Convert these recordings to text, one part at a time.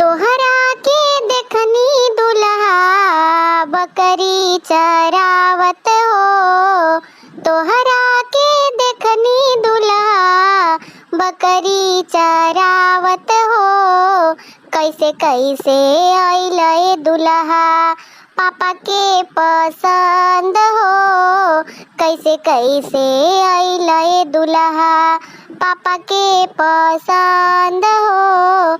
तोहरा के देखनी दुल्हा बकरी चरावत हो। तोहरा के देखनी दुल्हा बकरी चरावत हो। कैसे कैसे अइले दुल्हा पापा के पसंद हो। कैसे कैसे अइले दुल्हा पापा के पसंद हो।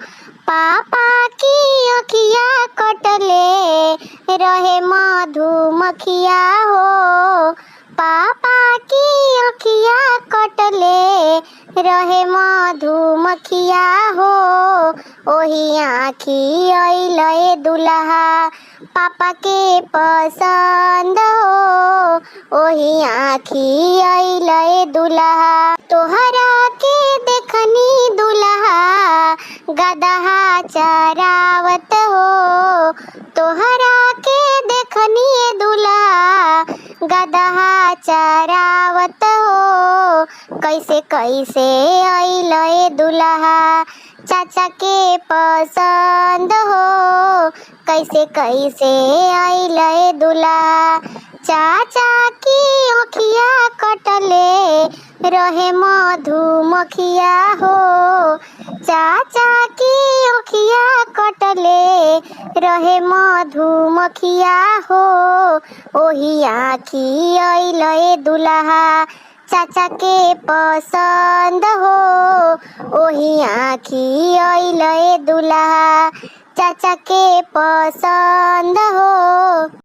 पापा की अखिया कटले रहे मधुमक्खिया हो। पापा की अखिया कटले रहे मधुमक्खिया हो। ओही आँखी अइले दुल्हा पापा के पसंद हो। ओही आँखी अइले दुल्हा तोहरा के देखनी दुल्हा गदहा चरावत हो। तोहरा के देखनी दुल्हा गदहा चरावत हो। कैसे कैसे अइले दुल्हा चाचा के पसंद हो। कैसे कैसे अइले दुल्हा चाचा की अखिया कटले रहे मधुमक्खिया हो। चाचा की अखिया कटले रहे मधुमक्खिया हो। ओही आँखी अइले दुल्हा चाचा के पसंद हो। ओही आँखी अइले दुल्हा चाचा के पसंद हो।